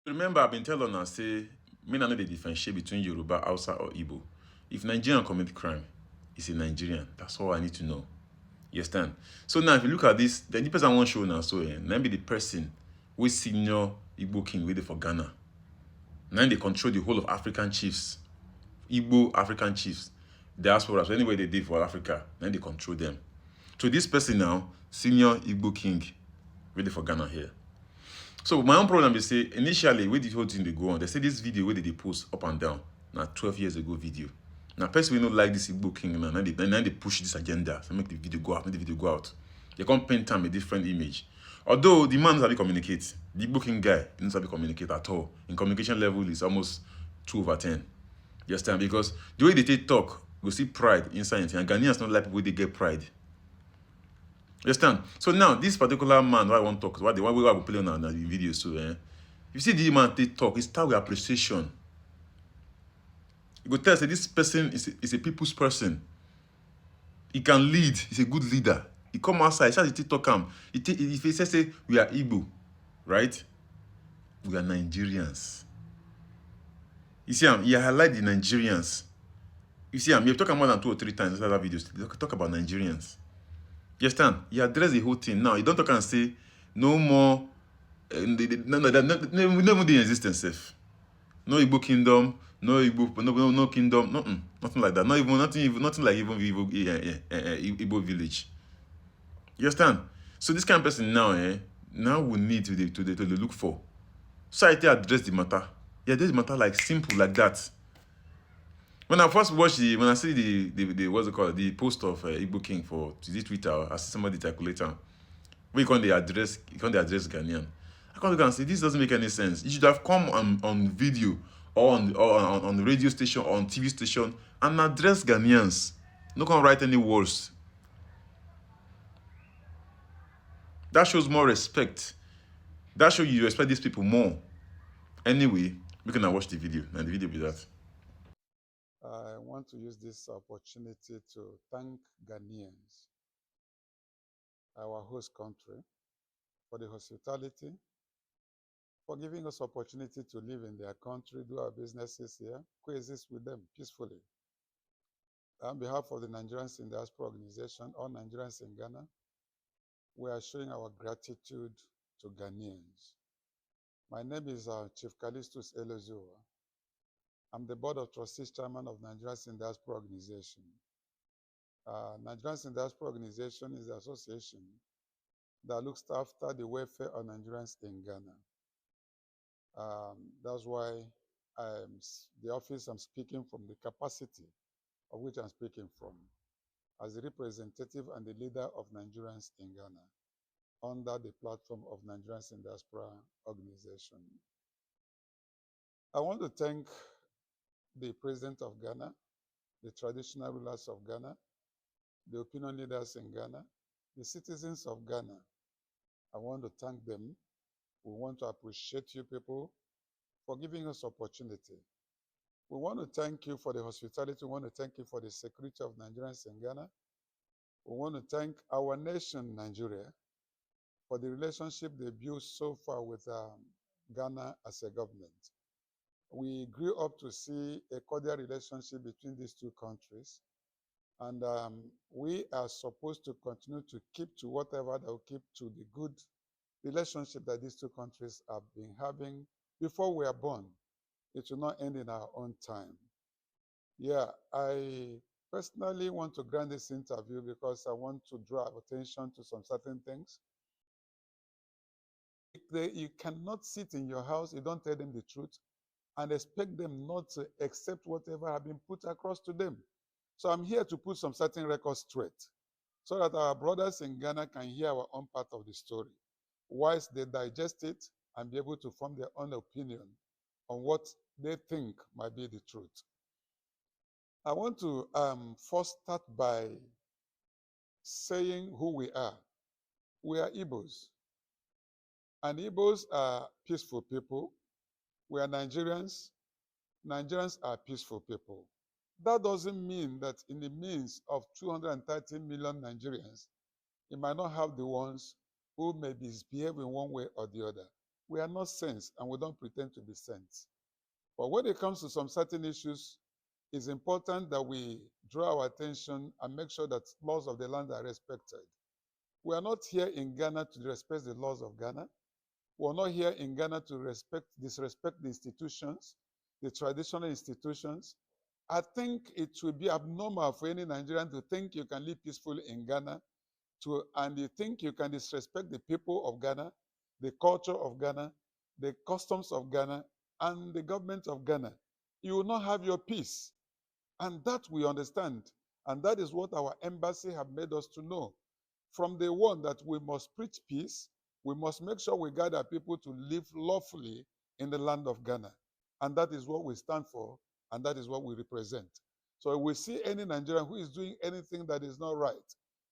Remember, I've been telling her, say, me not know the differentiate between Yoruba, Hausa, or Igbo. If Nigerian commit crime, it's a Nigerian. That's all I need to know. You understand? So now, if you look at this, the person I want to show now, so now be the person who is senior Igbo king waiting for Ghana. Now they control the whole of African chiefs, Igbo African chiefs, diasporas, anywhere they did for Africa. Now they control them. So this person now, senior Igbo king, ready for Ghana here. So my own problem is say initially where the whole thing they go on, they say this video where they post up and down. Now 12 years ago video. Now person we not like this Igbo king now they push this agenda. So make the video go out, make the video go out. They can't paint time a different image. Although the man doesn't communicate, the Igbo king guy doesn't communicate at all. In communication level is almost 2/10. You understand? Because the way they take talk, we see pride inside it. And Ghanaians don't like people they get pride. You understand? So now, this particular man, why I want to talk, why the one we will play on the video, so you see the man they talk, he start with appreciation. You go tell say this person is a people's person. He can lead, he's a good leader. He come outside, he start to talk him. If he say we are Igbo, right? We are Nigerians. You see he highlight the Nigerians. You see you've talked more than 2 or 3 times in other videos. They talk about Nigerians. You understand? He address the whole thing. Now, you don't talk and say, no more, no the existence safe. No Igbo kingdom, no Igbo, no kingdom, nothing like that. Nothing like even Igbo village. You understand? So this kind of person now, now we need to look for. So I address the matter. Yeah, address the matter like simple, like that. When I first watched when I see the what's it called, the post of Igbo King for Twitter, I see somebody calculator. We can't address Ghanaian. I can't look and say this doesn't make any sense. You should have come on video or on the radio station or on TV station and address Ghanaians. No can write any words. That shows more respect. That shows you respect these people more. Anyway, we can watch the video, and the video be that. I want to use this opportunity to thank Ghanaians, our host country, for the hospitality, for giving us opportunity to live in their country, do our businesses here, coexist with them peacefully. On behalf of the Nigerians in Diaspora Organization, all Nigerians in Ghana, we are showing our gratitude to Ghanaians. My name is Chief Callistus Elozua. I'm the Board of Trustees Chairman of Nigerians in Diaspora Organization. Nigerians in Diaspora Organization is the association that looks after the welfare of Nigerians in Ghana. That's why the office I'm speaking from, the capacity of which I'm speaking from, as the representative and the leader of Nigerians in Ghana under the platform of Nigerians in Diaspora Organization. I want to thank the President of Ghana, the traditional rulers of Ghana, the opinion leaders in Ghana, the citizens of Ghana. I want to thank them. We want to appreciate you people for giving us opportunity. We want to thank you for the hospitality. We want to thank you for the security of Nigerians in Ghana. We want to thank our nation, Nigeria, for the relationship they built so far with Ghana as a government. We grew up to see a cordial relationship between these two countries. And we are supposed to continue to keep to whatever that will keep to the good relationship that these two countries have been having before we are born. It will not end in our own time. Yeah, I personally want to grant this interview because I want to draw attention to some certain things. You cannot sit in your house, you don't tell them the truth, and expect them not to accept whatever has been put across to them. So I'm here to put some certain records straight so that our brothers in Ghana can hear our own part of the story, whilst they digest it and be able to form their own opinion on what they think might be the truth. I want to first start by saying who we are. We are Igbos, and Igbos are peaceful people. We are Nigerians. Nigerians are peaceful people. That doesn't mean that in the midst of 230 million Nigerians, you might not have the ones who may misbehave in one way or the other. We are not saints and we don't pretend to be saints. But when it comes to some certain issues, it's important that we draw our attention and make sure that laws of the land are respected. We are not here in Ghana to respect the laws of Ghana. We are not here in Ghana to disrespect the institutions, the traditional institutions. I think it would be abnormal for any Nigerian to think you can live peacefully in Ghana and you think you can disrespect the people of Ghana, the culture of Ghana, the customs of Ghana, and the government of Ghana. You will not have your peace. And that we understand. And that is what our embassy have made us to know. From the one that we must preach peace, we must make sure we guide our people to live lawfully in the land of Ghana. And that is what we stand for, and that is what we represent. So if we see any Nigerian who is doing anything that is not right,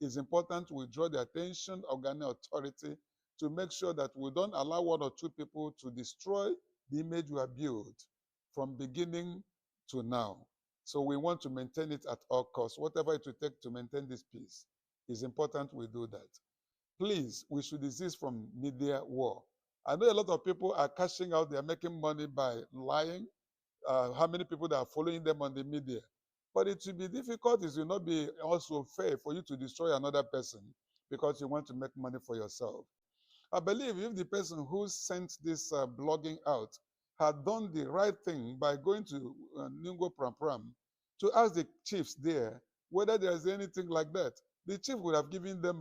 it's important we draw the attention of Ghanaian authority to make sure that we don't allow one or two people to destroy the image we have built from beginning to now. So we want to maintain it at all costs. Whatever it will take to maintain this peace, it's important we do that. Please, we should desist from media war. I know a lot of people are cashing out, they are making money by lying, how many people that are following them on the media. But it will be difficult, it will not be also fair for you to destroy another person because you want to make money for yourself. I believe if the person who sent this blogging out had done the right thing by going to Ningo Pram Pram to ask the chiefs there whether there is anything like that, the chief would have given them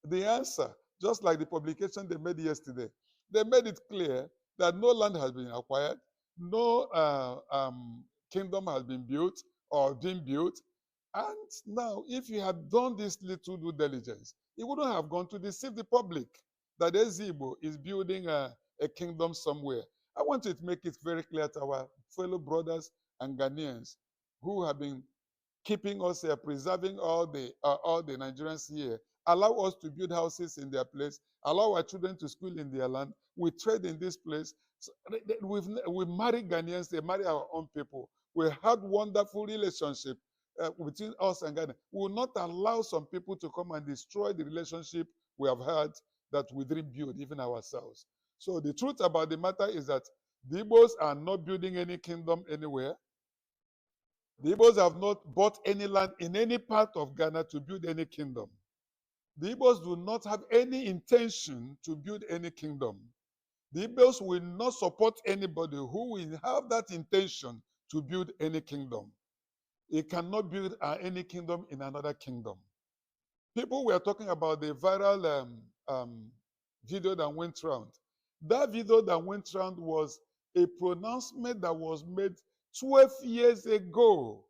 the answer, just like the publication they made yesterday. They made it clear that no land has been acquired, no kingdom has been built or been built. And now, if you had done this little due diligence, it wouldn't have gone to deceive the public that Ezigbo is building a kingdom somewhere. I want to make it very clear to our fellow brothers and Ghanaians who have been keeping us here, preserving all the Nigerians here. Allow us to build houses in their place. Allow our children to school in their land. We trade in this place. So we marry Ghanaians. They marry our own people. We had wonderful relationship between us and Ghana. We will not allow some people to come and destroy the relationship we have had that we didn't build even ourselves. So the truth about the matter is that the Igbos are not building any kingdom anywhere. The Igbos have not bought any land in any part of Ghana to build any kingdom. The Igbos do not have any intention to build any kingdom. The Igbos will not support anybody who will have that intention to build any kingdom. It cannot build any kingdom in another kingdom. People were talking about the viral video that went round. That video that went round was a pronouncement that was made 12 years ago.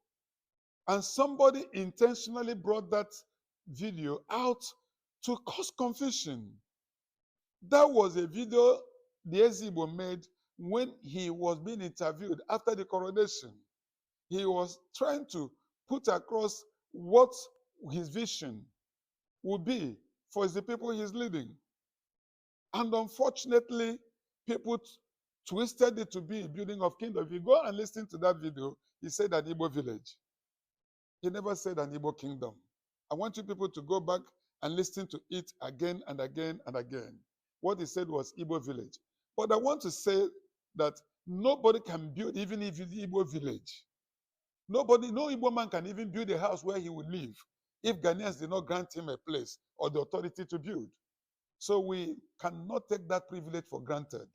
And somebody intentionally brought that video out to cause confusion. That was a video the Ezigbo made when he was being interviewed after the coronation. He was trying to put across what his vision would be for the people he's leading. And unfortunately, people twisted it to be a building of kingdom. If you go and listen to that video, he said an Igbo village. He never said an Igbo kingdom. I want you people to go back and listen to it again and again and again. What he said was Igbo village. But I want to say that nobody can build, even if it's Igbo village. No Igbo man can even build a house where he will live if Ghanaians did not grant him a place or the authority to build. So we cannot take that privilege for granted.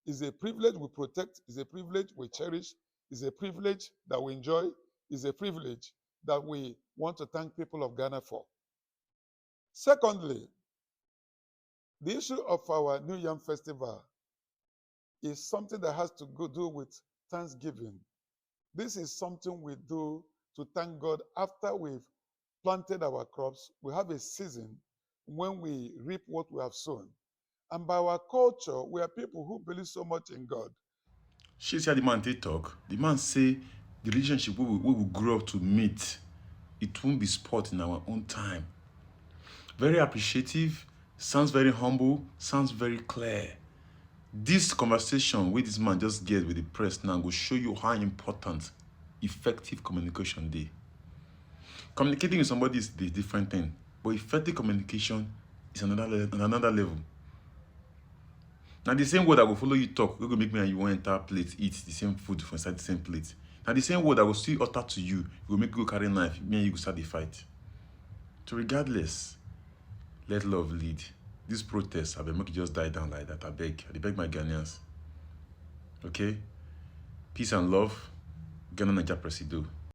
It's a privilege we protect, it's a privilege we cherish, it's a privilege that we enjoy, it's a privilege that we want to thank people of Ghana for. Secondly, the issue of our New Yam Festival is something that has to do with Thanksgiving. This is something we do to thank God after we've planted our crops. We have a season when we reap what we have sown. And by our culture, we are people who believe so much in God. She said the man they talk. The man say the relationship we will grow up to meet. It won't be sport in our own time. Very appreciative, sounds very humble, sounds very clear. This conversation with this man just get with the press now will show you how important effective communication is. Communicating with somebody is a different thing, but effective communication is another level. Now the same word that will follow you talk, we go make me and you want enter plate, eat the same food from inside the same plate. Now the same word that will still utter to you, will make you go carry knife, me and you go start the fight. So regardless, let love lead. This protest, I beg make it just die down like that. I beg my Ghanaians. Okay? Peace and love. Ghana Naija Presido.